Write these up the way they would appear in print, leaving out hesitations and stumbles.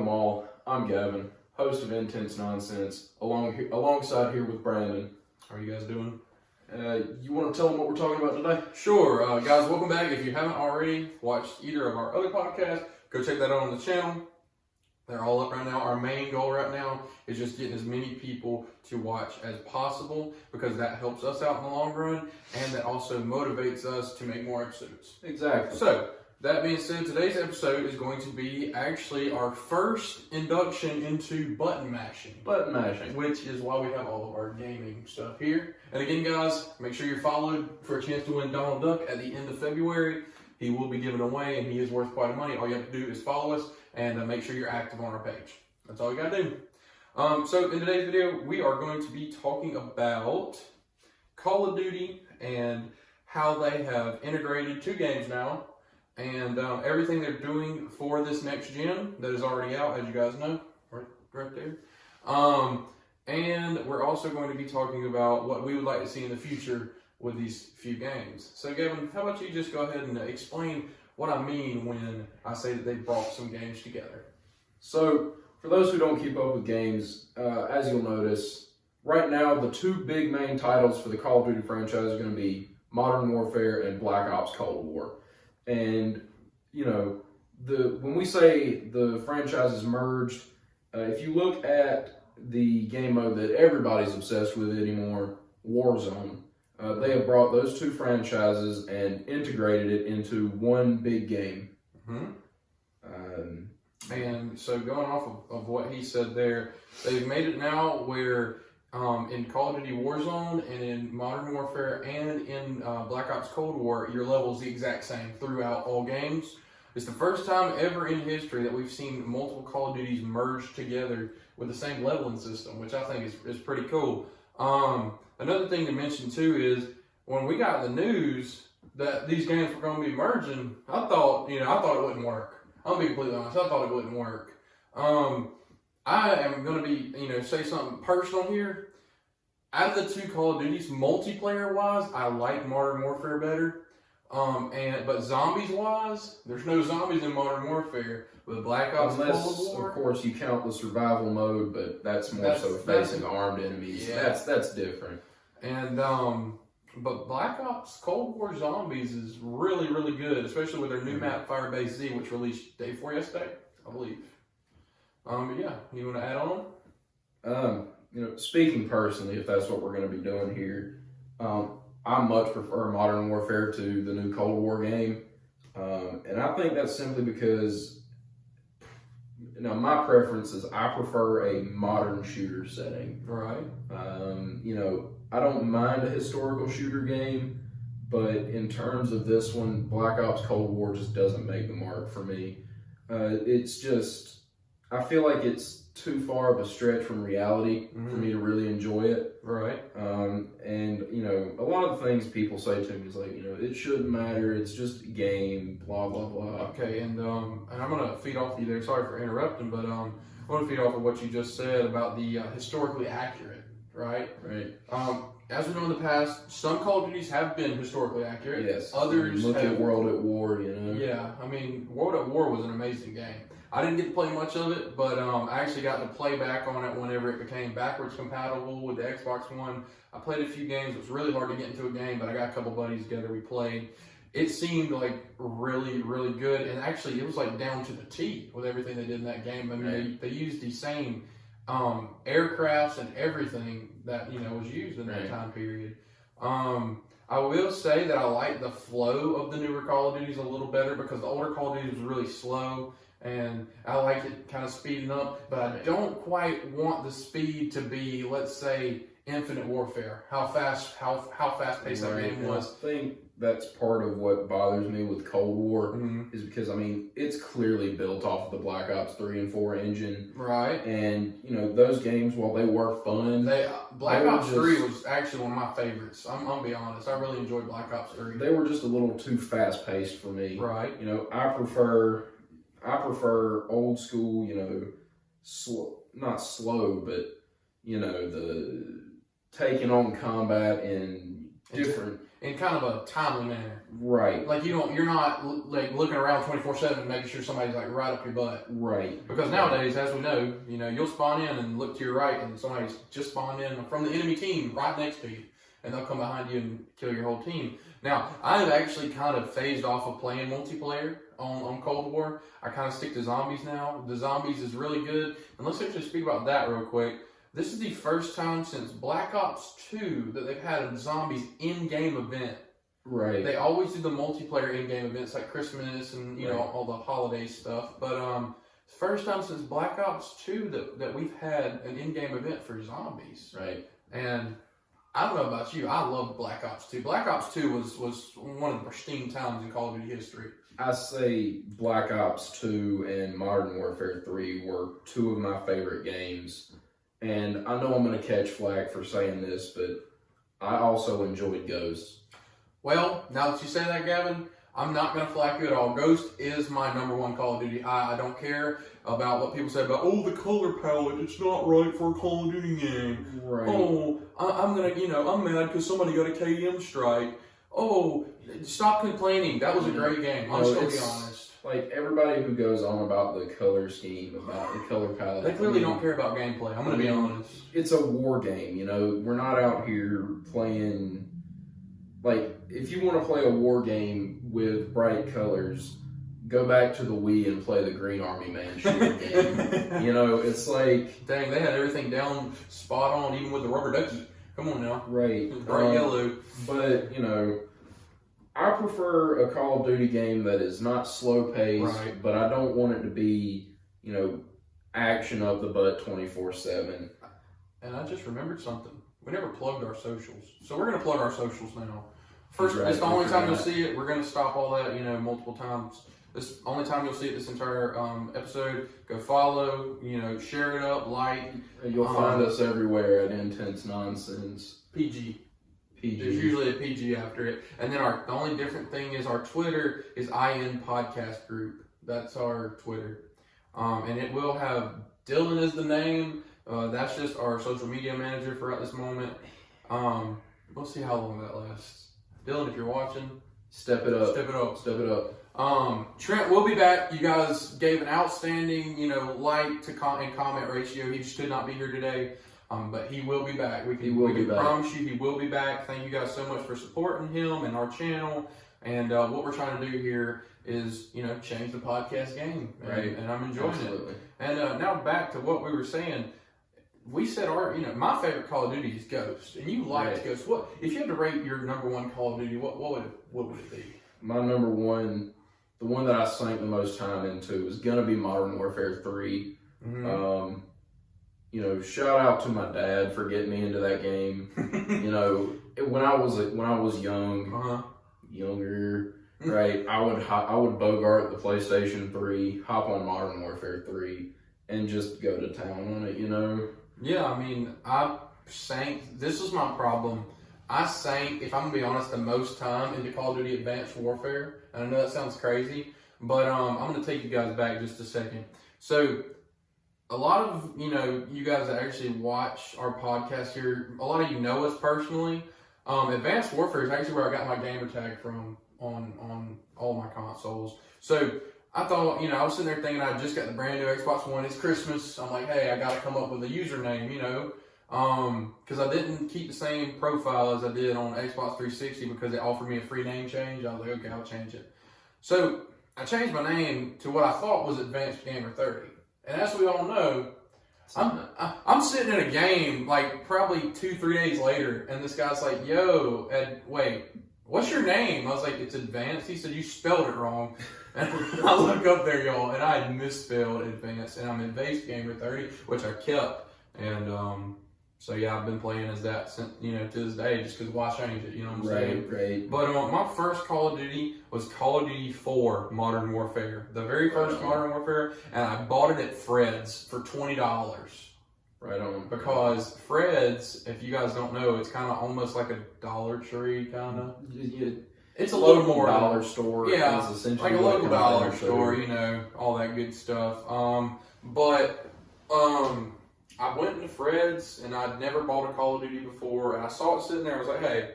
welcome all. I'm Gavin, host of Intense Nonsense, alongside here with Brandon. How are you guys doing? You want to tell them what we're talking about today? Sure. Guys, welcome back. If you haven't already watched either of our other podcasts, go check that out on the channel. They're all up right now. Our main goal right now is just getting as many people to watch as possible because that helps us out in the long run and that also motivates us to make more episodes. Exactly. So, that being said, today's episode is going to be actually our first induction into button mashing. Button mashing. Which is why we have all of our gaming stuff here. And again, guys, make sure you're followed for a chance to win Donald Duck at the end of February. He will be given away and he is worth quite a money. All you have to do is follow us and make sure you're active on our page. That's all you gotta do. So in today's video, we are going to be talking about Call of Duty and how they have integrated 2 games now. And everything they're doing for this next gen that is already out, as you guys know, right there. And we're also going to be talking about what we would like to see in the future with these few games. So Gavin, how about you just go ahead and explain what I mean when I say that they brought some games together. So, for those who don't keep up with games, as you'll notice, right now the 2 big main titles for the Call of Duty franchise are going to be Modern Warfare and Black Ops Cold War. And, you know, when we say the franchises merged, if you look at the game mode that everybody's obsessed with anymore, Warzone, they have brought those 2 franchises and integrated it into one big game. Mm-hmm. And so going off of what he said there, they've made it now where in Call of Duty Warzone and in Modern Warfare and in Black Ops Cold War, your level is the exact same throughout all games. It's the first time ever in history that we've seen multiple Call of Duties merge together with the same leveling system, which I think is pretty cool. Another thing to mention too is when we got the news that these games were going to be merging, I thought it wouldn't work. I'm being completely honest. I thought it wouldn't work. I am going to be, say something personal here. Out of the 2 Call of Duties, multiplayer-wise, I like Modern Warfare better. But zombies-wise, there's no zombies in Modern Warfare. But Black Ops Cold War, of course, you count the survival mode, but that's more so facing armed enemies. Yeah. That's different. And but Black Ops Cold War Zombies is really, really good, especially with their new map Firebase Z, which released day 4 yesterday, I believe. But yeah, you want to add on? Speaking personally, if that's what we're going to be doing here, I much prefer Modern Warfare to the new Cold War game. And I think that's simply because, my preference is I prefer a modern shooter setting. Right. I don't mind a historical shooter game, but in terms of this one, Black Ops Cold War just doesn't make the mark for me. It's just, I feel like it's too far of a stretch from reality for me to really enjoy it. Right. And, a lot of the things people say to me is like, it shouldn't matter, it's just a game, blah, blah, blah. Okay, and I'm going to feed off you there. Sorry for interrupting, but I want to feed off of what you just said about the historically accurate, right? Right. As we know in the past, some Call of Duties have been historically accurate. Yes. Others look at World at War, Yeah, World at War was an amazing game. I didn't get to play much of it, but I actually got to play back on it whenever it became backwards compatible with the Xbox One. I played a few games. It was really hard to get into a game, but I got a couple buddies together. We played. It seemed like really, really good, and actually it was like down to the T with everything they did in that game. I mean, they used the same aircrafts and everything that was used in that time period. I will say that I like the flow of the newer Call of Duties a little better because the older Call of Duty was really slow. And I like it kind of speeding up, but I don't quite want the speed to be, let's say, Infinite Warfare. How fast paced that game was. I think that's part of what bothers me with Cold War is because it's clearly built off of the Black Ops 3 and 4 engine. Right. And those games, while they were fun, Black Ops 3 was actually one of my favorites. I'm gonna be honest. I really enjoyed Black Ops 3. They were just a little too fast paced for me. Right. I prefer old school, not slow, but, the taking on combat and different. in kind of a timely manner. Right. Like you're not like looking around 24/7 making sure somebody's like right up your butt. Right. Because nowadays, as we know, you'll spawn in and look to your right, and somebody's just spawned in from the enemy team right next to you, and they'll come behind you and kill your whole team. Now, I have actually kind of phased off of playing multiplayer on Cold War. I kind of stick to zombies now. The zombies is really good, and let's actually speak about that real quick. This is the first time since Black Ops 2 that they've had a zombies in-game event. Right. They always do the multiplayer in-game events like Christmas and all the holiday stuff. But first time since Black Ops 2 that we've had an in-game event for zombies. Right. And I don't know about you, I love Black Ops 2. Black Ops 2 was one of the pristine times in Call of Duty history. I say Black Ops 2 and Modern Warfare 3 were two of my favorite games. And I know I'm going to catch flack for saying this, but I also enjoyed Ghost. Well, now that you say that, Gavin, I'm not going to flack you at all. Ghost is my number one Call of Duty. I don't care about what people say about, the color palette, it's not right for a Call of Duty game. Right. I'm going to, I'm mad because somebody got a KM strike. Stop complaining. That was a great game. I'm just going to be honest. Like, everybody who goes on about the color scheme, about the color palette. They clearly don't care about gameplay. I'm going to be honest. It's a war game, We're not out here playing... Like, if you want to play a war game with bright colors, go back to the Wii and play the Green Army Man shooter game. It's like... Dang, they had everything down spot on, even with the rubber ducky. Come on now. Right. Bright yellow. But, I prefer a Call of Duty game that is not slow-paced, right. But I don't want it to be, action up the butt 24/7. And I just remembered something. We never plugged our socials. So we're going to plug our socials now. First, it's the only time you'll see it. We're going to stop all that, multiple times. This only time you'll see it this entire episode. Go follow, share it up, like. You'll find us everywhere at Intense Nonsense. PG. There's usually a PG after it. And then the only different thing is our Twitter is IN Podcast Group. That's our Twitter. And it will have Dylan as the name. That's just our social media manager for at this moment. We'll see how long that lasts. Dylan, if you're watching, step it up. Step it up. Step it up. Trent will be back. You guys gave an outstanding, like to and comment ratio. He just could not be here today. But he will be back. We can promise you he will be back. Thank you guys so much for supporting him and our channel. And what we're trying to do here is, change the podcast game. Right. And I'm enjoying Absolutely. it. And now back to what we were saying. We said my favorite Call of Duty is Ghost. And you liked Ghost. What if you had to rate your number one Call of Duty, what would it be? My number one, the one that I sank the most time into, is gonna be Modern Warfare 3. Mm-hmm. Shout out to my dad for getting me into that game. When I was young, younger, right? I would bogart the PlayStation 3, hop on Modern Warfare 3, and just go to town on it. Yeah, I mean, I sank. This was my problem. I sank, if I'm gonna be honest, the most time into Call of Duty Advanced Warfare. And I know that sounds crazy, but I'm gonna take you guys back just a second. So, a lot of, you guys that actually watch our podcast here, a lot of you know us personally. Advanced Warfare is actually where I got my gamer tag from on all my consoles. So I thought, I was sitting there thinking I just got the brand new Xbox One. It's Christmas. I'm like, hey, I got to come up with a username, because I didn't keep the same profile as I did on Xbox 360 because it offered me a free name change. I was like, okay, I'll change it. So I changed my name to what I thought was Advanced Gamer 30. And as we all know, I'm sitting in a game like probably 2-3 days later, and this guy's like, "Yo, Ed, wait, what's your name?" I was like, "It's Advanced." He said, "You spelled it wrong." And I look up there, y'all, and I had misspelled Advanced, and I'm Advanced Gamer 30, which I kept. And so yeah, I've been playing as that since, to this day, just because why change it? You know what I'm saying? Right. But my first Call of Duty was Call of Duty 4 Modern Warfare, the very first Modern Warfare, and I bought it at Fred's for $20. Right on. Because Fred's, if you guys don't know, it's kind of almost like a Dollar Tree, kind of. It's a little more dollar store. Yeah, is essentially like a local dollar store, so. All that good stuff. I went into Fred's, and I'd never bought a Call of Duty before, and I saw it sitting there. I was like, hey,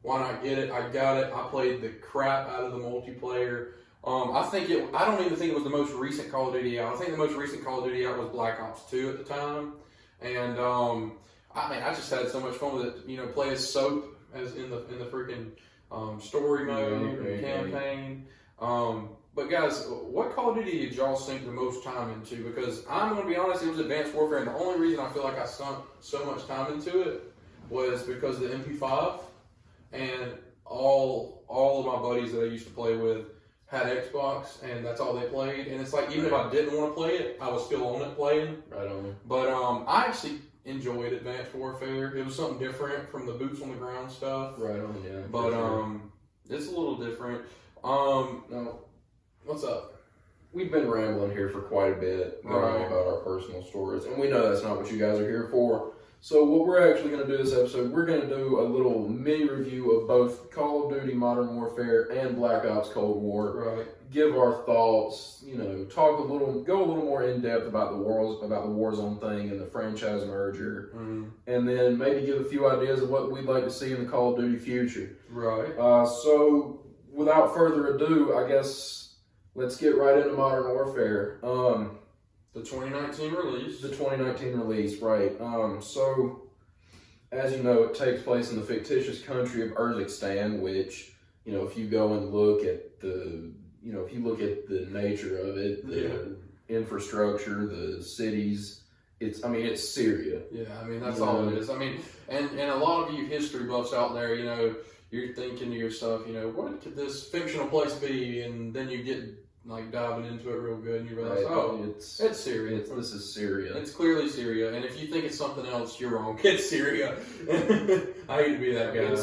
Why not get it? I got it. I played the crap out of the multiplayer. I don't even think it was the most recent Call of Duty out. I think the most recent Call of Duty out was Black Ops 2 at the time. And I just had so much fun with it. Play as Soap as in the freaking story mode and campaign. But guys, what Call of Duty did y'all sink the most time into? Because I'm going to be honest, it was Advanced Warfare, and the only reason I feel like I sunk so much time into it was because of the MP5, and all of my buddies that I used to play with had Xbox, and that's all they played. And it's like, even if I didn't want to play it, I was still on it playing. Right on. But I actually enjoyed Advanced Warfare. It was something different from the boots on the ground stuff. Right on, yeah. But it's a little different. Now, what's up? We've been rambling here for quite a bit Right. about our personal stories, and we know that's not what you guys are here for. So what we're actually going to do this episode, we're going to do a little mini review of both Call of Duty Modern Warfare and Black Ops Cold War. Right. Give our thoughts, go a little more in depth about the Warzone thing and the franchise merger, and then maybe give a few ideas of what we'd like to see in the Call of Duty future. Right. So without further ado, I guess let's get right into Modern Warfare. The 2019 release. The 2019 release, right. So, as you know, it takes place in the fictitious country of Urzikstan, which, if you go and look at the nature of it, the infrastructure, the cities, it's Syria. Yeah, that's all it is. And a lot of you history buffs out there, you're thinking to yourself, what could this fictional place be? And then you get diving into it real good, and you realize, it's Syria. This is Syria. It's clearly Syria, and if you think it's something else, you're wrong. It's Syria. I hate to be that guy.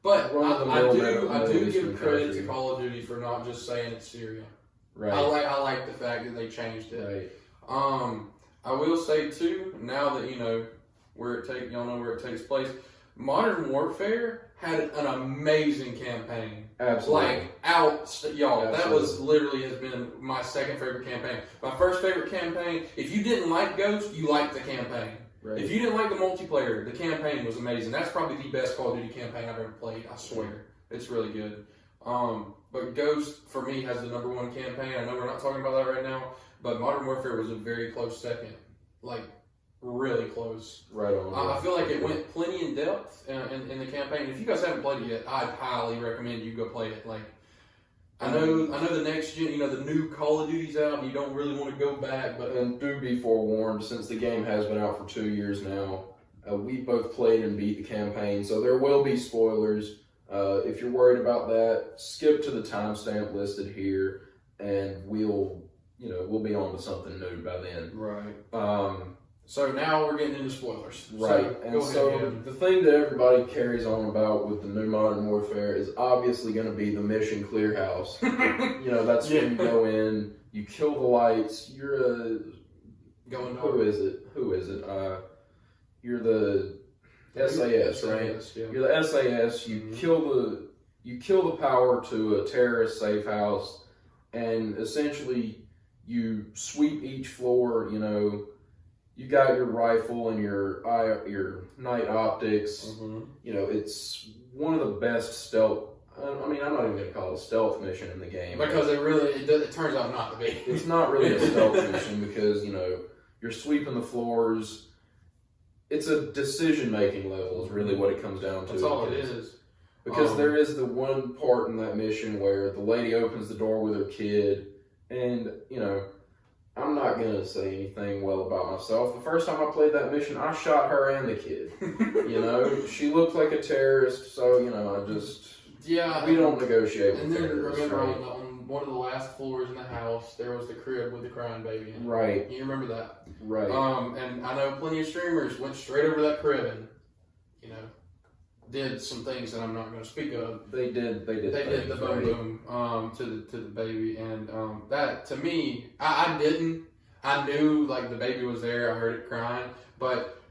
But I do give credit to Call of Duty for not just saying it's Syria. Right. I like the fact that they changed it. Right. I will say too, now that y'all know where it takes place. Modern Warfare had an amazing campaign. Absolutely. That was literally has been my second favorite campaign. My first favorite campaign, if you didn't like Ghost, you liked the campaign. Right. If you didn't like the multiplayer, the campaign was amazing. That's probably the best Call of Duty campaign I've ever played, I swear. It's really good. But Ghost, for me, has the #1 campaign. I know we're not talking about that right now, but Modern Warfare was a very close second. Really close. Right on. I feel like it went plenty in depth in the campaign. If you guys haven't played it yet, I'd highly recommend you go play it. I know the next gen, the new Call of Duty's out, and you don't really want to go back. And do be forewarned, since the game has been out for 2 years now, we both played and beat the campaign, so there will be spoilers. If you're worried about that, skip to the timestamp listed here, and we'll be on to something new by then. Right. So now we're getting into spoilers. Right. The thing that everybody carries on about with the new Modern Warfare is obviously going to be the mission clear house. That's when you go in, you kill the lights, you're who is it? You're the SAS, right? Yeah. You're the SAS, you kill the power to a terrorist safe house, and essentially you sweep each floor, you got your rifle and your night optics. It's one of the best stealth. I'm not even going to call it a stealth mission in the game. Because it turns out not to be. It's not really a stealth mission because, you're sweeping the floors. It's a decision-making level is really what it comes down to. That's all it is. Because there is the one part in that mission where the lady opens the door with her kid, and, I'm not going to say anything well about myself. The first time I played that mission, I shot her and the kid. She looked like a terrorist, so, I just... Yeah. We don't negotiate with And then terrorists. remember on one of the last floors in the house, there was the crib with the crying baby in it. Right. You remember that? Right. And I know plenty of streamers went straight over that crib and, did some things that I'm not going to speak of. They did the boom boom to the baby, and that to me, I didn't. I knew the baby was there. I heard it crying, but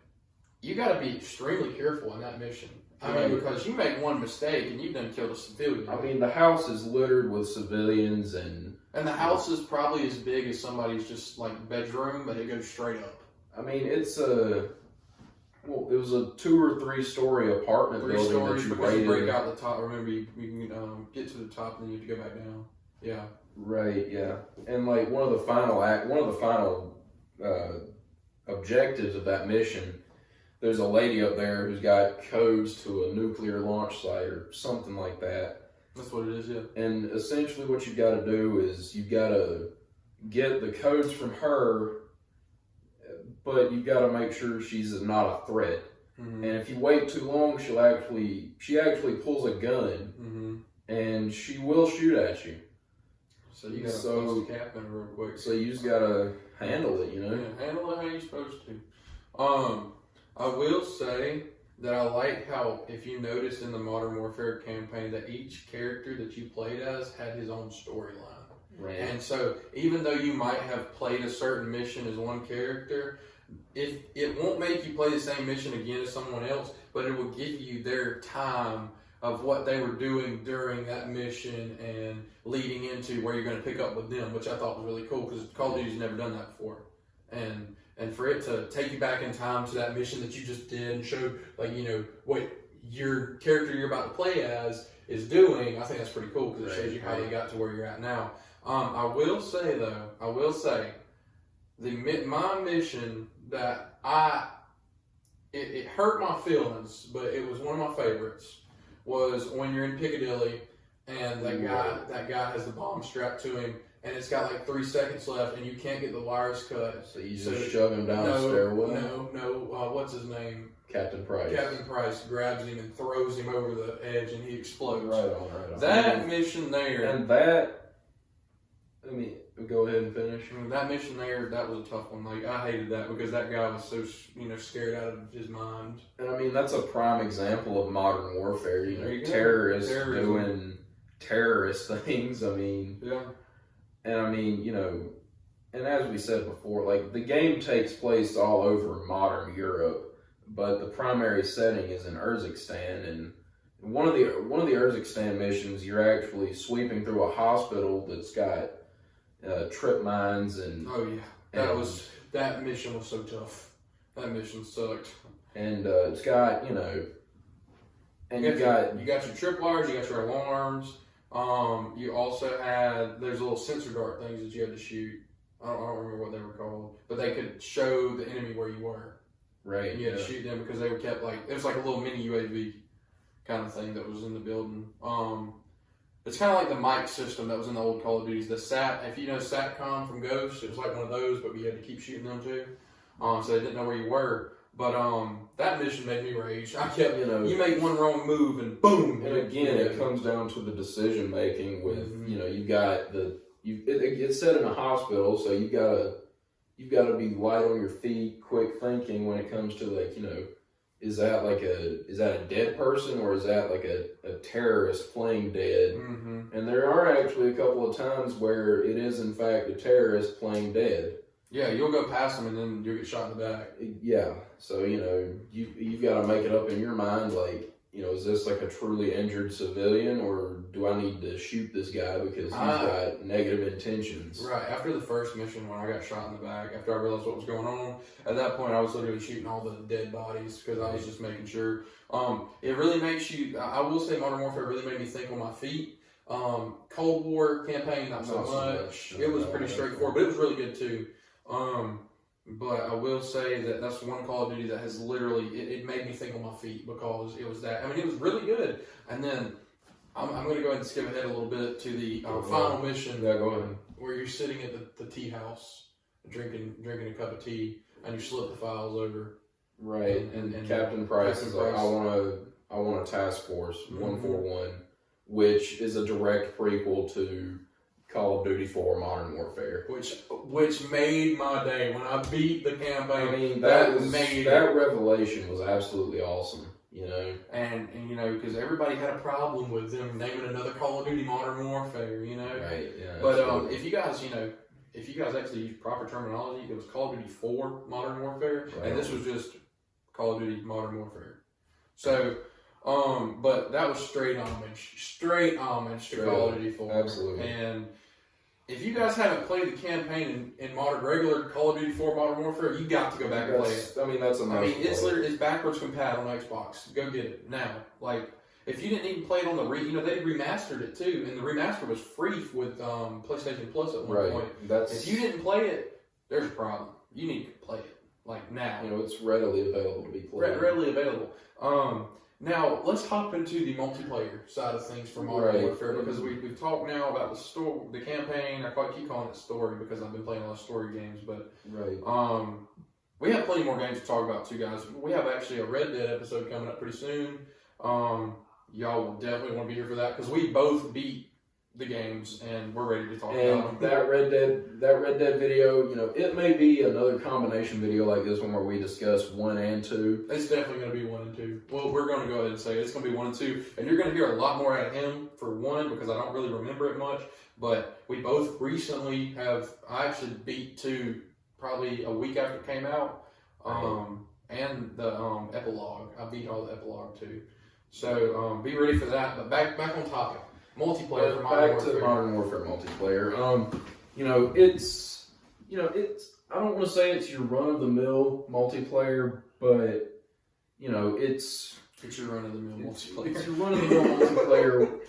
you got to be extremely careful in that mission. Because you make one mistake and you've done killed a civilian. The house is littered with civilians, and the house is probably as big as somebody's just bedroom, but it goes straight up. Well, it was a 2 or 3 story apartment Three building stories that you because you rated. break out the top. Remember, you can get to the top and then you have to go back down. Yeah. Right. Yeah. And like one of the final objectives of that mission, there's a lady up there who's got codes to a nuclear launch site or something like that. That's what it is, yeah. And essentially what you've got to do is you've got to get the codes from her, but you've got to make sure she's not a threat. Mm-hmm. And if you wait too long, she actually pulls a gun, mm-hmm. and she will shoot at you. So you got to post the cap in real quick. So you just got to handle it, you know? Yeah, handle it how you're supposed to. I will say that I like how, if you noticed in the Modern Warfare campaign, that each character that you played as had his own storyline. Right. And so, even though you might have played a certain mission as one character, it won't make you play the same mission again as someone else, but it will give you their time of what they were doing during that mission and leading into where you're going to pick up with them, which I thought was really cool because Call of Duty's never done that before. And for it to take you back in time to that mission that you just did and show, like, you know, what your character you're about to play as is doing, I think that's pretty cool because it shows you how they got to where you're at now. I will say, my mission that it hurt my feelings, but it was one of my favorites, was when you're in Piccadilly and that guy has the bomb strapped to him, and it's got like 3 seconds left, and you can't get the wires cut. So you just shove him down the stairwell? No. What's his name? Captain Price. Captain Price grabs him and throws him over the edge, and he explodes. Right on. That mission there. And that, go ahead and finish. That mission there, that was a tough one. Like, I hated that because that guy was so, scared out of his mind. And that's a prime example of modern warfare. Terrorists doing terrorist things. Yeah. And and as we said before, like, the game takes place all over modern Europe, but the primary setting is in Urzikstan. And one of the Urzikstan missions, you're actually sweeping through a hospital that's got trip mines and that mission was so tough. That mission sucked. And it's got and you got your trip wires, you got your alarms. You also had there's little sensor dart things that you had to shoot. I don't remember what they were called, but they could show the enemy where you were. Right. And you had to shoot them because they were kept it was like a little mini UAV kind of thing that was in the building. It's kind of like the mic system that was in the old Call of Duties. The SAT, if you know SATCOM from Ghost, it was like one of those, but we had to keep shooting them too. So they didn't know where you were. But that mission made me rage. I kept, you make one wrong move and boom. And again, it comes down to the decision making with, you've got it's set in a hospital, so you've got to be light on your feet, quick thinking when it comes to is that a dead person or is that like a terrorist playing dead? Mm-hmm. And there are actually a couple of times where it is in fact a terrorist playing dead. Yeah, you'll go past them and then you'll get shot in the back. Yeah, so you've got to make it up in your mind, is this like a truly injured civilian or do I need to shoot this guy because he's got negative intentions? Right. After the first mission when I got shot in the back, after I realized what was going on, at that point I was literally shooting all the dead bodies because I was just making sure. It really makes you, I will say Modern Warfare really made me think on my feet. Cold War campaign, not so much. It was pretty straightforward, but it was really good too. But I will say that that's one Call of Duty that has literally, it made me think on my feet because it was that. It was really good. And then I'm going to go ahead and skip ahead a little bit to the final mission. Yeah, go ahead. Where you're sitting at the tea house, drinking a cup of tea, and you slip the files over. Right. And Captain Price is like, I want a task force 141, which is a direct prequel to Call of Duty 4 Modern Warfare, which made my day when I beat the campaign. That revelation was absolutely awesome, and because everybody had a problem with them naming another Call of Duty Modern Warfare, Right. Yeah. But if you guys actually use proper terminology, it was Call of Duty 4 Modern Warfare, right. And this was just Call of Duty Modern Warfare. So. But that was straight homage to Call of Duty 4. Absolutely. And if you guys haven't played the campaign in regular Call of Duty 4 Modern Warfare, you got to go back and play it. I mean, that's a nice it's backwards compatible on Xbox. Go get it now. Like, if you didn't even play it on the they remastered it too, and the remaster was free with PlayStation Plus at one point. If you didn't play it, there's a problem. You need to play it like now. It's readily available to be played. Readily available. Now, let's hop into the multiplayer side of things for Modern Warfare, because we've talked now about the campaign. I keep calling it story because I've been playing a lot of story games, but we have plenty more games to talk about too, guys. We have actually a Red Dead episode coming up pretty soon. Y'all will definitely want to be here for that, because we both beat the games and we're ready to talk about them. That Red Dead video, it may be another combination video like this one where we discuss 1 and 2. It's definitely going to be 1 and 2. Well, we're going to go ahead and say it's going to be 1 and 2, and you're going to hear a lot more out of him for 1 because I don't really remember it much. But we both recently I actually beat 2 probably a week after it came out, and the epilogue. I beat all the epilogue too. So be ready for that. But back on topic. Multiplayer for Modern Warfare. Back to Modern Warfare multiplayer. It's I don't want to say it's your run-of-the-mill multiplayer, but it's your run-of-the-mill multiplayer. It's your run-of-the-mill multiplayer.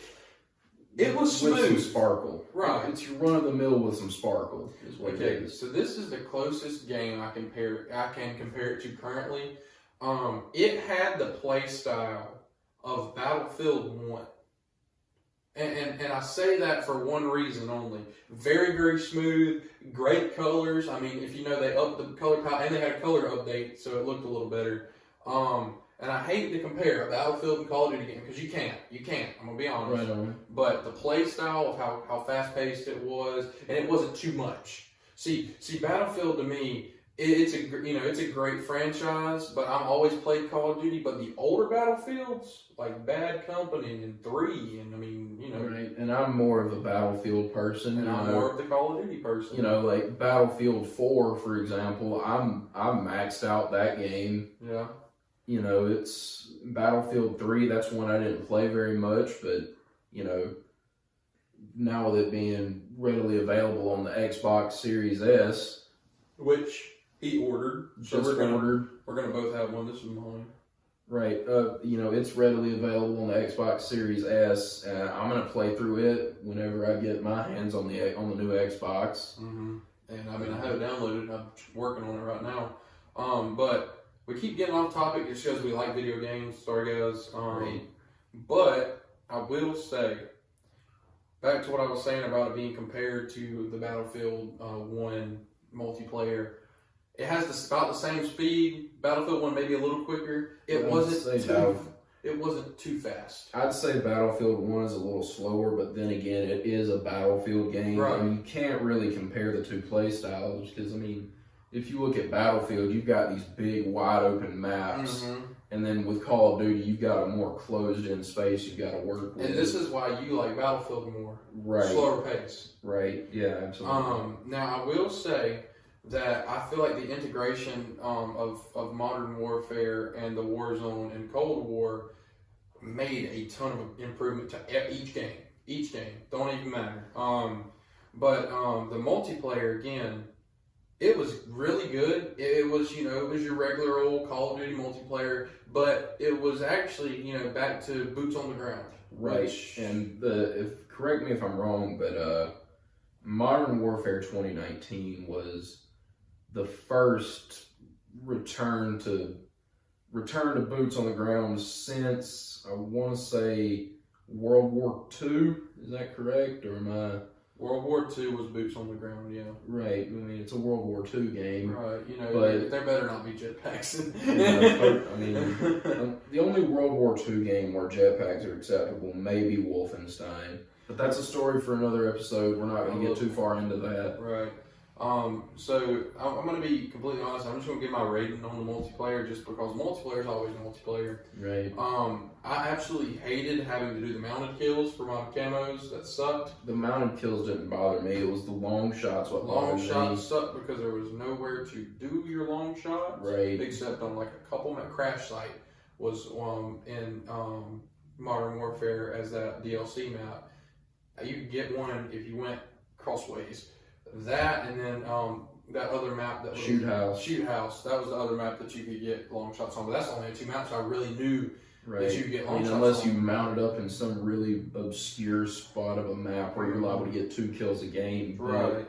It was smooth. With some sparkle. Right. It's your run-of-the-mill with some sparkle, is what it is. So this is the closest game I can compare it to currently. It had the play style of Battlefield 1. And I say that for one reason only. Very, very smooth, great colors. I mean, if they upped the color palette, and they had a color update, so it looked a little better. And I hate to compare a Battlefield and Call of Duty game, because you can't. I'm going to be honest. Right on. But the play style of how fast-paced it was, and it wasn't too much. See, Battlefield to me, it's a great franchise, but I've always played Call of Duty. But the older Battlefields, like Bad Company and 3, and Right. And I'm more of a Battlefield person. And I'm more of the Call of Duty person. Like Battlefield 4, for example. I'm maxed out that game. Yeah. It's Battlefield 3. That's one I didn't play very much, but now with it being readily available on the Xbox Series S, which he ordered. So we're gonna both have one. This is mine. Right. It's readily available on the Xbox Series S. I'm gonna play through it whenever I get my hands on the new Xbox. Mm-hmm. And I have it downloaded. I'm working on it right now. But we keep getting off topic just because we like video games. Sorry, guys. Right. But I will say, back to what I was saying about it being compared to the Battlefield 1 multiplayer. It has about the same speed. Battlefield 1 maybe a little quicker. It wasn't too fast. I'd say Battlefield 1 is a little slower, but then again, it is a Battlefield game. Right. You can't really compare the two play styles because, if you look at Battlefield, you've got these big, wide open maps. Mm-hmm. And then with Call of Duty, you've got a more closed-in space you've got to work with. And this is why you like Battlefield more. Right. Slower pace. Right. Yeah, absolutely. Now, I will say that I feel like the integration of Modern Warfare and the Warzone and Cold War made a ton of improvement to each game. Each game. Don't even matter. But the multiplayer, again, it was really good. It was your regular old Call of Duty multiplayer, but it was actually, back to boots on the ground. Right. And correct me if I'm wrong, but Modern Warfare 2019 was the first return to boots on the ground since, I want to say, World War II. Is that correct? Or am I... World War II was boots on the ground, yeah. Right. It's a World War II game. Right. But there better not be jetpacks. The only World War II game where jetpacks are acceptable may be Wolfenstein. But that's a story for another episode. We're not going to get too far into that. Right. So I'm going to be completely honest. I'm just going to give my rating on the multiplayer just because multiplayer is always multiplayer. Right. I absolutely hated having to do the mounted kills for my camos. That sucked. The mounted kills didn't bother me. It was the long shots what bothered me. Long shots sucked because there was nowhere to do your long shots. Right. Except on like a couple crash site was in Modern Warfare as that DLC map. You could get one if you went Crossways. That, and then that other map that was Shoot House. Shoot House. That was the other map that you could get long shots on. But that's only 2 maps I really knew that you could get long shots unless on. you mount it up in some really obscure spot of a map where you're liable to get 2 kills a game. Right.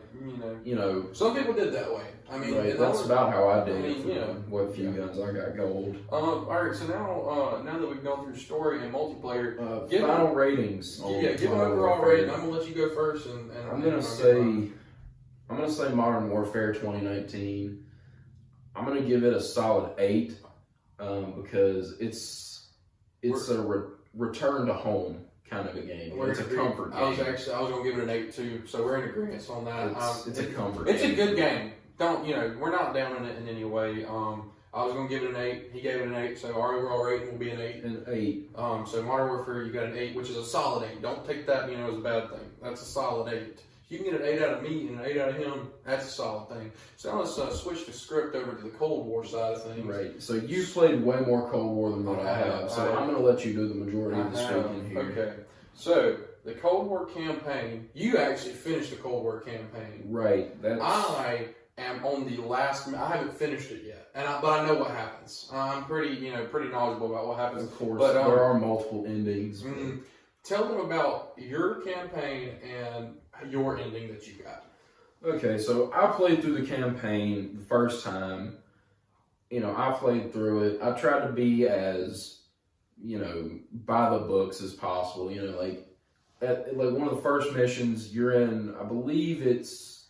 You know, some people did that way. I mean, right, that's about how I did it. You know, what few guns I got gold. All right. So now that we've gone through story and multiplayer, final ratings. Give an overall rating. I'm gonna let you go first, and I'm gonna say Modern Warfare 2019. I'm gonna give it a solid 8 because it's a return to home kind of a game. It's a comfort game. I was gonna give it an 8 too. So we're in agreement on that. It's a comfort. It's a good game. We're not down in it in any way. I was gonna give it an 8. He gave it an 8. So our overall rating will be an 8. An 8. So Modern Warfare, you got an 8, which is a solid 8. Don't take that as a bad thing. That's a solid 8. You can get an 8 out of me and an 8 out of him. That's a solid thing. So let's switch the script over to the Cold War side of things. Right. So you played way more Cold War than what I have. So I'm going to let you do the majority of the speaking here. Okay. So the Cold War campaign. You actually finished the Cold War campaign. Right. I am on the last. I haven't finished it yet, but I know what happens. I'm pretty knowledgeable about what happens. Of course, but there are multiple endings. Tell them about your campaign and your ending that you got. Okay, so I played through the campaign the first time. I played through it. I tried to be as, by the books as possible. Like one of the first missions you're in, I believe it's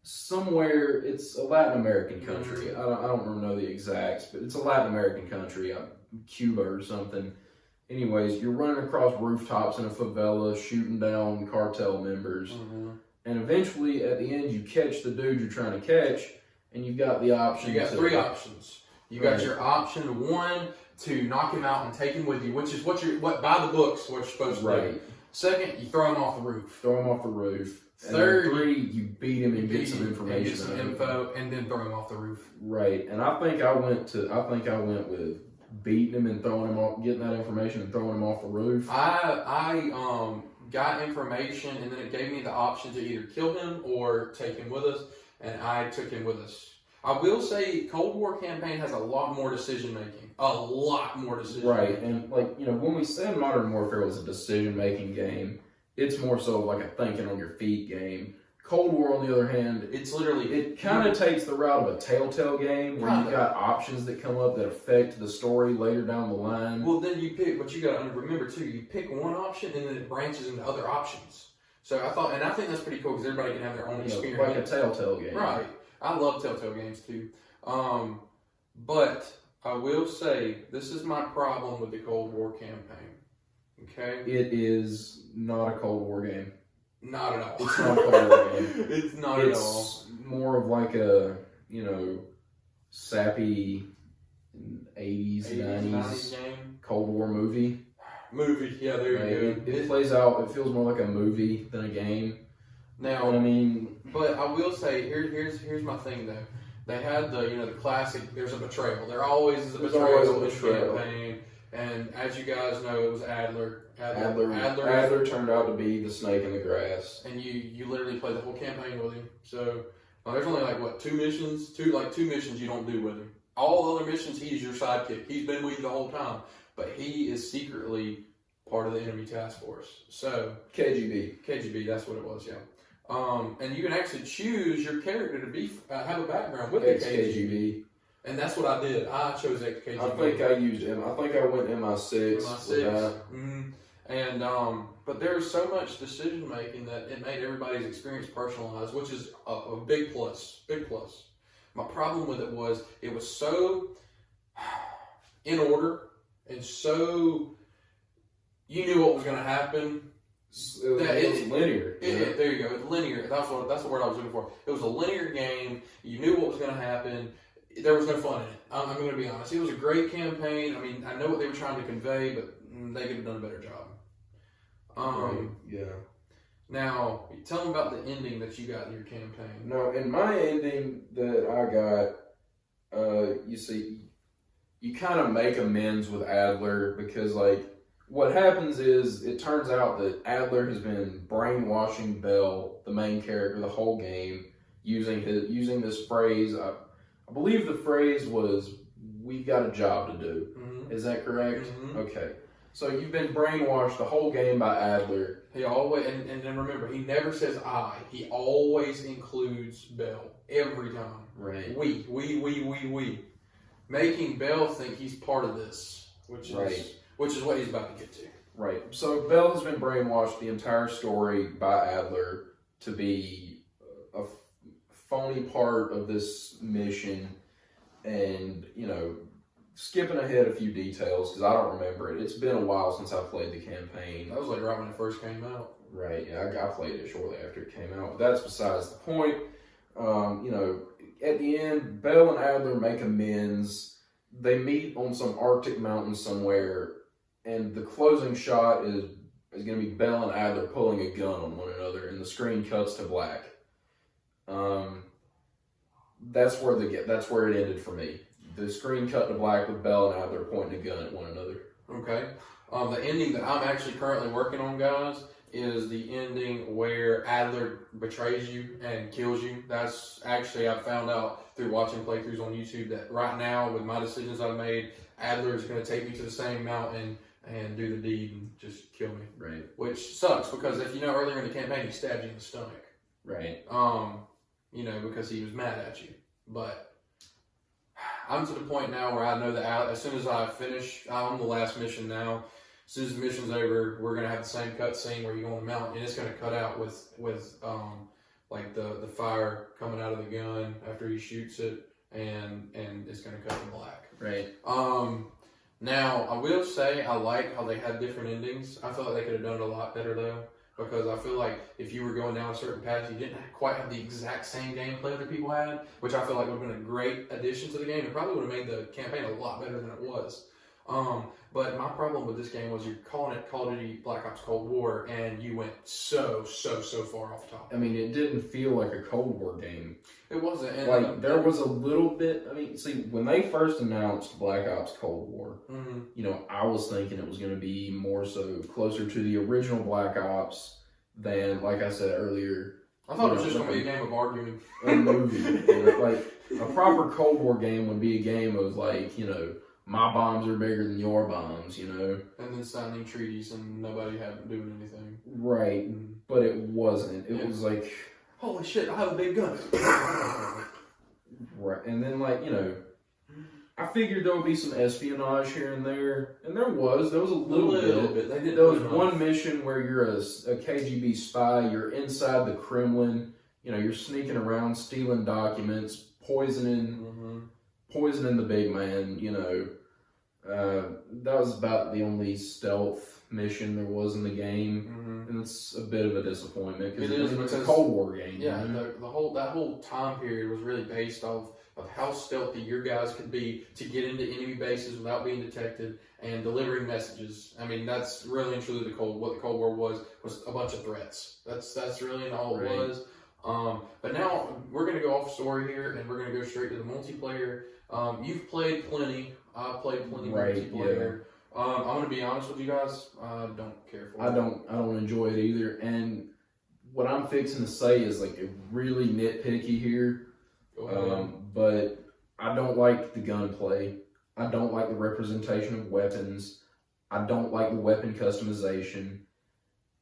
somewhere, it's a Latin American country. I don't know the exacts, but it's a Latin American country, Cuba or something. Anyways, you're running across rooftops in a favela, shooting down cartel members. And eventually, at the end, you catch the dude you're trying to catch, and you've got the option. You got 3 options. You got your option 1 to knock him out and take him with you, which is what by the books what you're supposed to do. Second, you throw him off the roof. Third, 3, you beat him and get some information. Get some info, and then throw him off the roof. Right, and I think I went with beating him and throwing him off, getting that information and throwing him off the roof. I got information, and then it gave me the option to either kill him or take him with us, and I took him with us. I will say Cold War campaign has a lot more decision making. Right, and when we said Modern Warfare was a decision making game, it's more so like a thinking on your feet game. Cold War, on the other hand, it kind of takes the route of a Telltale game where you've got options that come up that affect the story later down the line. Well, then you pick, but you got to remember too, you pick one option and then it branches into other options. So I think that's pretty cool because everybody can have their own experience. Like a Telltale game. Right. I love Telltale games too. But I will say, this is my problem with the Cold War campaign. Okay? It is not a Cold War game. Not at all. It's not a Cold War game. It's not at all. It's more of like a, sappy 80s 90s game. Cold War movie. Yeah, there you go. It plays out, it feels more like a movie than a game. Now, but I will say, here's my thing though. They had the classic, there's a betrayal. There always is a betrayal in the campaign. And as you guys know, it was Adler. Adler turned out to be the snake in the grass. And you literally play the whole campaign with him. So there's only 2 missions. Two missions you don't do with him. All other missions, he's your sidekick. He's been with you the whole time. But he is secretly part of the enemy task force. So KGB, that's what it was, yeah. And you can actually choose your character to be have a background with the KGB. And that's what I did. I chose KGB. I think I used him. I think I went MI6. And but there's so much decision making that it made everybody's experience personalized, which is a big plus. Big plus. My problem with it was so in order and so you knew what was going to happen. It was linear. There you go. It's linear. That's the word I was looking for. It was a linear game. You knew what was going to happen. There was no fun in it. I'm going to be honest. It was a great campaign. I mean, I know what they were trying to convey, but they could have done a better job. Yeah. Now, tell them about the ending that you got in your campaign. No, in my ending that I got, you see, you kind of make amends with Adler because, what happens is it turns out that Adler has been brainwashing Bell, the main character, the whole game, using this phrase. I believe the phrase was, "We got a job to do." Mm-hmm. Is that correct? Mm-hmm. Okay. So you've been brainwashed the whole game by Adler. He always, and then remember, he never says I. He always includes Bell every time. Right. We. Making Bell think he's part of this, which is what he's about to get to. Right. So Bell has been brainwashed the entire story by Adler to be a phony part of this mission, and skipping ahead a few details because I don't remember it. It's been a while since I played the campaign. That was like right when it first came out. Right. Yeah, I played it shortly after it came out. But that's besides the point. At the end, Bell and Adler make amends. They meet on some Arctic mountain somewhere, and the closing shot is going to be Bell and Adler pulling a gun on one another, and the screen cuts to black. That's where it ended for me. The screen cut to black with Bell and Adler pointing a gun at one another. Okay. The ending that I'm actually currently working on, guys, is the ending where Adler betrays you and kills you. That's actually, I found out through watching playthroughs on YouTube that right now, with my decisions I've made, Adler is going to take me to the same mountain and do the deed and just kill me. Right. Which sucks because if you know earlier in the campaign, he stabbed you in the stomach. Right. Because he was mad at you. But I'm to the point now where I know that as soon as I finish, I'm on the last mission now. As soon as the mission's over, we're gonna have the same cut scene where you go on the mountain, and it's gonna cut out with like the fire coming out of the gun after he shoots it, and it's gonna cut to black. Right. Now I will say I like how they had different endings. I felt like they could have done it a lot better though. Because I feel like if you were going down a certain path, you didn't quite have the exact same gameplay other people had, which I feel like would have been a great addition to the game. It probably would have made the campaign a lot better than it was. But my problem with this game was you're calling it Call of Duty Black Ops Cold War, and you went so far off top. I mean, it didn't feel like a Cold War game. It wasn't. And there was a little bit. I mean, see, when they first announced Black Ops Cold War, I was thinking it was going to be more so closer to the original Black Ops than, like I said earlier, I thought it was just going to be a game of arguing. A movie. Like, a proper Cold War game would be a game of, like, my bombs are bigger than your bombs, And then signing treaties and nobody having doing anything. Right. But it wasn't. It was like, holy shit, I have a big gun. Right. And then, like, I figured there would be some espionage here and there. And there was a little bit. There was one mission where you're a KGB spy. You're inside the Kremlin. You're sneaking around, stealing documents, poisoning the big man. That was about the only stealth mission there was in the game, and it's a bit of a disappointment because it's a Cold War game. Yeah, that whole time period was really based off of how stealthy your guys could be to get into enemy bases without being detected and delivering messages. I mean, that's really and truly what the Cold War was a bunch of threats. That's really all it was. But now we're going to go off story here, and we're going to go straight to the multiplayer. You've played plenty. I've played plenty multiplayer. Yeah. I'm going to be honest with you guys. I don't care for it. I don't enjoy it either. And what I'm fixing to say is like really nitpicky here. But I don't like the gunplay. I don't like the representation of weapons. I don't like the weapon customization.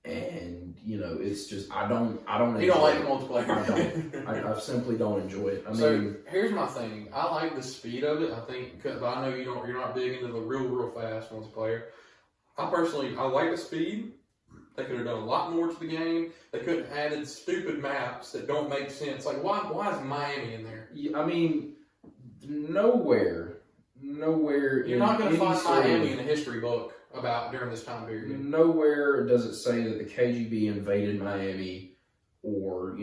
And it's just I don't. You don't like the multiplayer. I don't. I simply don't enjoy it. So here's my thing. I like the speed of it. I think, but I know you're not big into the real fast multiplayer. I like the speed. They could have done a lot more to the game. They could have added stupid maps that don't make sense. Like why is Miami in there? I mean, nowhere. You're not going to find Miami in a history book about during this time period. Nowhere does it say that the KGB invaded Miami, or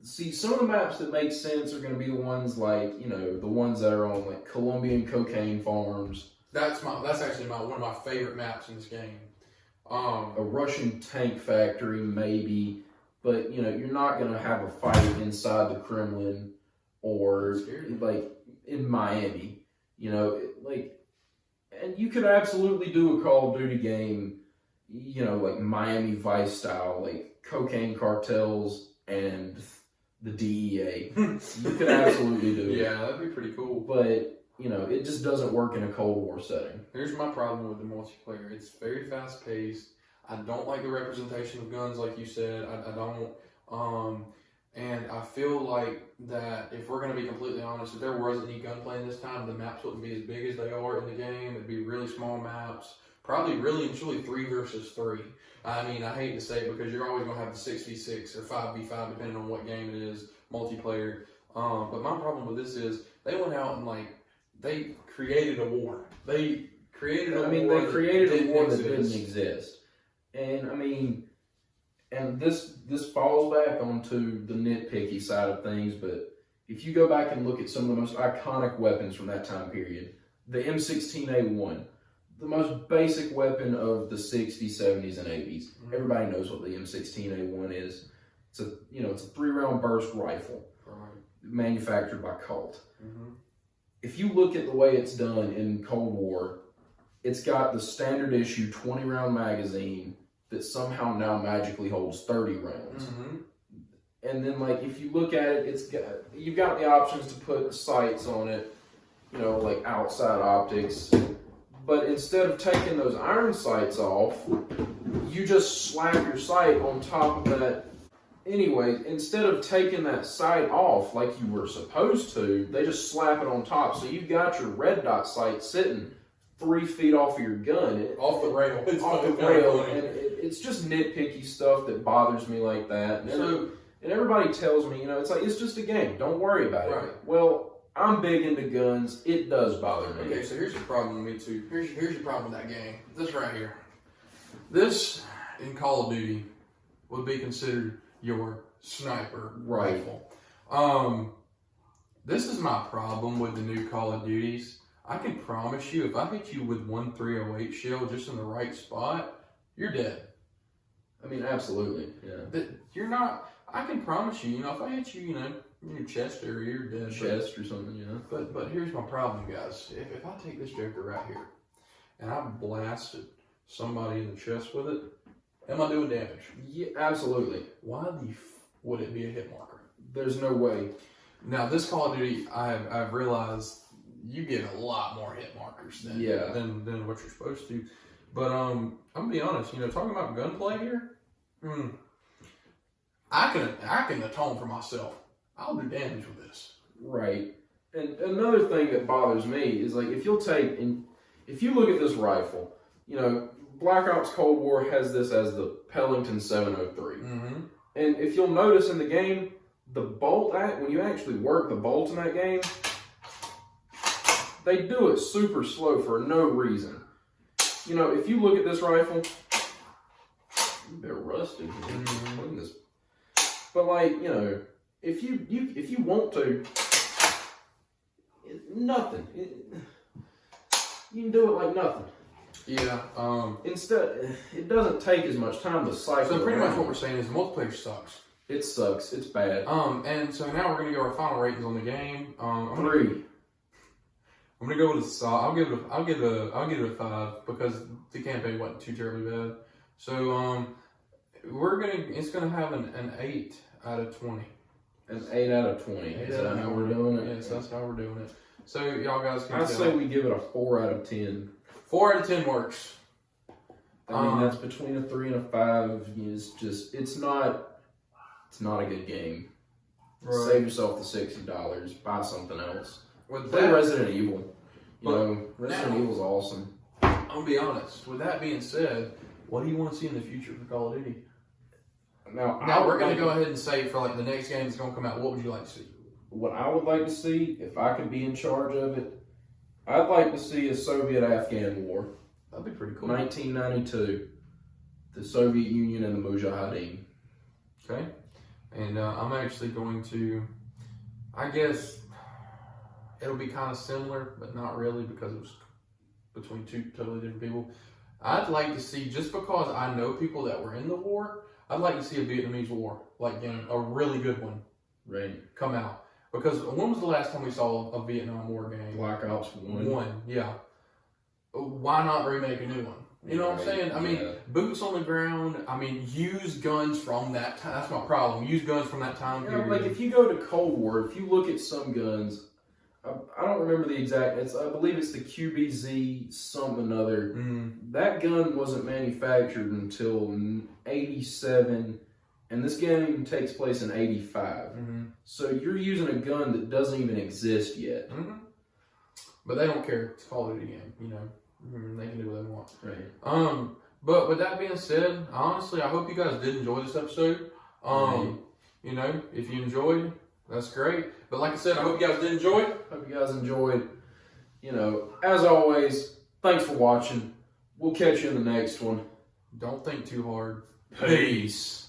see, some of the maps that make sense are going to be the ones like the ones that are on like Colombian cocaine farms. That's actually one of my favorite maps in this game. A Russian tank factory maybe, but you're not going to have a fight inside the Kremlin or like in Miami. And you could absolutely do a Call of Duty game, like Miami Vice style, like cocaine cartels and the DEA. You could absolutely do it. Yeah, that'd be pretty cool. But, it just doesn't work in a Cold War setting. Here's my problem with the multiplayer. It's very fast paced. I don't like the representation of guns, like you said. I don't. And I feel like that if we're going to be completely honest, if there wasn't any gunplay in this time, the maps wouldn't be as big as they are in the game. It'd be really small maps. Probably really and truly 3 versus 3. I mean, I hate to say it because you're always going to have the 6v6 or 5v5 depending on what game it is, multiplayer. But my problem with this is they went out and they created a war. They created a war. They created a war that didn't exist. And and this falls back onto the nitpicky side of things, but if you go back and look at some of the most iconic weapons from that time period, the M16A1, the most basic weapon of the 60s, 70s, and 80s. Mm-hmm. Everybody knows what the M16A1 is. It's a 3-round burst rifle, manufactured by Colt. Mm-hmm. If you look at the way it's done in Cold War, it's got the standard issue 20-round magazine that somehow now magically holds 30 rounds. Mm-hmm. And then, if you look at it, you've got the options to put sights on it, like outside optics. But instead of taking those iron sights off, you just slap your sight on top of that. Anyway, instead of taking that sight off like you were supposed to, they just slap it on top. So you've got your red dot sight sitting 3 feet off of your gun. Off the rail. Off the rail. And it's just nitpicky stuff that bothers me like that. And everybody tells me, it's just a game. Don't worry about it. Right. Well, I'm big into guns. It does bother me. Okay, so here's your problem with me too. Here's your problem with that game. This right here. This, in Call of Duty, would be considered your sniper rifle. This is my problem with the new Call of Duties. I can promise you, if I hit you with 1 308 shell just in the right spot, you're dead. Absolutely. Yeah. You're not. I can promise you, if I hit you, in your chest area, you're dead. Chest or something, But here's my problem, guys. If I take this joker right here and I blasted somebody in the chest with it, am I doing damage? Yeah, absolutely. Why would it be a hit marker? There's no way. Now, this Call of Duty, I've realized you get a lot more hit markers than what you're supposed to. But I'm gonna be honest. Talking about gunplay here, I can atone for myself. I'll do damage with this. Right. And another thing that bothers me is if you look at this rifle, Black Ops Cold War has this as the Pellington 703. Mm-hmm. And if you'll notice in the game, the bolt when you actually work the bolts in that game, they do it super slow for no reason. If you look at this rifle, they're rusted. Mm-hmm. But if you want to, nothing. You can do it like nothing. Yeah. Instead, it doesn't take as much time to cycle. So pretty much what we're saying is the multiplayer sucks. It sucks. It's bad. And so now we're gonna go our final ratings on the game. 3. I'm gonna go with I'll give it a 5 because the campaign wasn't too terribly bad. So it's gonna have an 8 out of 20. An 8 out of 20. Is that how we're doing it? Yes, that's how we're doing it. So y'all guys can I'd say we give it a 4 out of 10. 4 out of 10 works. That's between a 3 and a 5. It's not a good game. Right. Save yourself the $60. Buy something else. Play Resident Evil. Resident Evil's awesome. I'll be honest. With that being said, what do you want to see in the future for Call of Duty? Now we're going to go ahead and say for the next game that's going to come out, what would you like to see? What I would like to see, if I could be in charge of it, I'd like to see a Soviet-Afghan war. That'd be pretty cool. 1992. The Soviet Union and the Mujahideen. Okay. And I'm actually going to, I guess, it'll be kind of similar, but not really because it was between 2 totally different people. I'd like to see, just because I know people that were in the war, I'd like to see a Vietnamese war game, a really good one, come out. Because when was the last time we saw a Vietnam War game? Black Ops 1. 1, yeah. why not remake a new one? You know what I'm saying? I mean, Yeah. boots on the ground. I mean, use guns from that time. That's my problem. Use guns from that time period. Like if you go to Cold War, if you look at some guns, I don't remember the exact. I believe it's the QBZ something another. That gun wasn't manufactured until '87, and this game takes place in '85. So you're using a gun that doesn't even exist yet. But they don't care. It's a Call of Duty game. You know, they can do what they want. Right. But with that being said, honestly, I hope you guys did enjoy this episode. You know, if you enjoyed, that's great. But like I said, I hope you guys did enjoy. Hope you guys enjoyed. You know, as always, thanks for watching. We'll catch you in the next one. Don't think too hard. Peace.